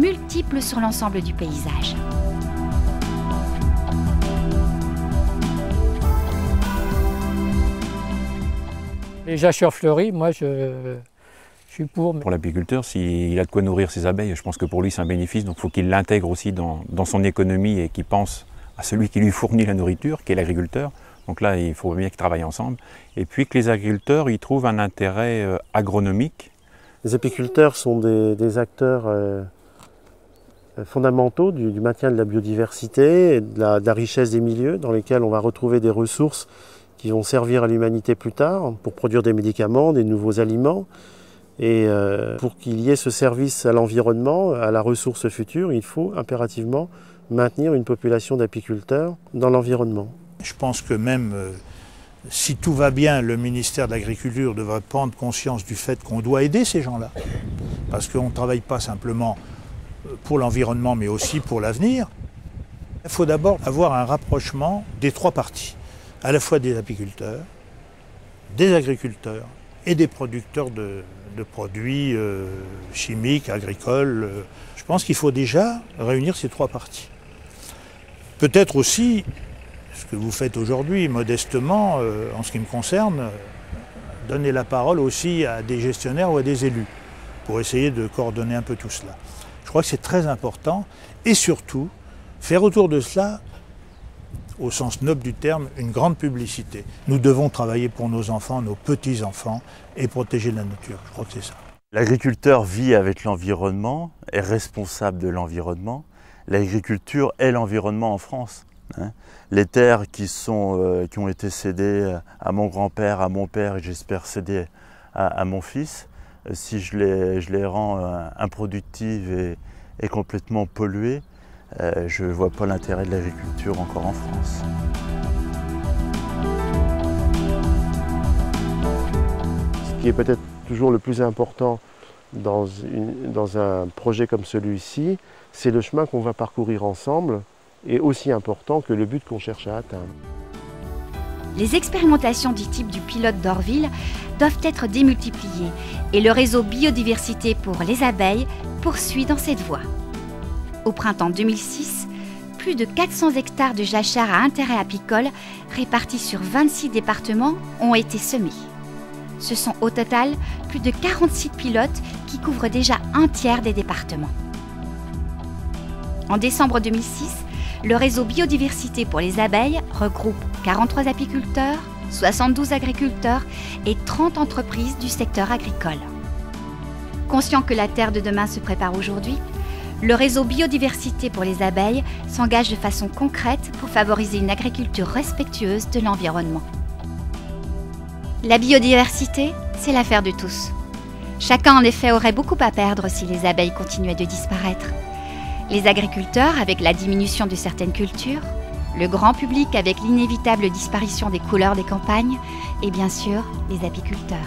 multiples sur l'ensemble du paysage. Les jachères fleuries, moi je suis pour. Pour l'apiculteur, s'il a de quoi nourrir ses abeilles, je pense que pour lui c'est un bénéfice, donc il faut qu'il l'intègre aussi dans son économie et qu'il pense à celui qui lui fournit la nourriture, qui est l'agriculteur. Donc là, il faut bien qu'ils travaillent ensemble. Et puis que les agriculteurs y trouvent un intérêt agronomique. Les apiculteurs sont des acteurs fondamentaux du maintien de la biodiversité et de la richesse des milieux dans lesquels on va retrouver des ressources qui vont servir à l'humanité plus tard pour produire des médicaments, des nouveaux aliments. Et pour qu'il y ait ce service à l'environnement, à la ressource future, il faut impérativement maintenir une population d'apiculteurs dans l'environnement. Je pense que même si tout va bien, le ministère de l'Agriculture devrait prendre conscience du fait qu'on doit aider ces gens-là. Parce qu'on ne travaille pas simplement pour l'environnement, mais aussi pour l'avenir. Il faut d'abord avoir un rapprochement des trois parties, à la fois des apiculteurs, des agriculteurs et des producteurs de produits chimiques, agricoles. Je pense qu'il faut déjà réunir ces trois parties. Peut-être aussi, ce que vous faites aujourd'hui, modestement, en ce qui me concerne, donner la parole aussi à des gestionnaires ou à des élus, pour essayer de coordonner un peu tout cela. Je crois que c'est très important, et surtout, faire autour de cela, au sens noble du terme, une grande publicité. Nous devons travailler pour nos enfants, nos petits-enfants, et protéger la nature. Je crois que c'est ça. L'agriculteur vit avec l'environnement, est responsable de l'environnement. L'agriculture est l'environnement en France. Les terres qui ont été cédées à mon grand-père, à mon père et j'espère cédées à mon fils, si je les rends improductives et complètement polluées, je ne vois pas l'intérêt de l'agriculture encore en France. Ce qui est peut-être toujours le plus important dans un projet comme celui-ci, c'est le chemin qu'on va parcourir ensemble et aussi important que le but qu'on cherche à atteindre. Les expérimentations du type du pilote d'Orville doivent être démultipliées et le réseau biodiversité pour les abeilles poursuit dans cette voie. Au printemps 2006, plus de 400 hectares de jachères à intérêt apicole répartis sur 26 départements ont été semés. Ce sont au total plus de 46 pilotes qui couvrent déjà un tiers des départements. En décembre 2006, le réseau biodiversité pour les abeilles regroupe 43 apiculteurs, 72 agriculteurs et 30 entreprises du secteur agricole. Conscient que la terre de demain se prépare aujourd'hui, le réseau biodiversité pour les abeilles s'engage de façon concrète pour favoriser une agriculture respectueuse de l'environnement. La biodiversité, c'est l'affaire de tous. Chacun en effet aurait beaucoup à perdre si les abeilles continuaient de disparaître. Les agriculteurs avec la diminution de certaines cultures, le grand public avec l'inévitable disparition des couleurs des campagnes et bien sûr les apiculteurs.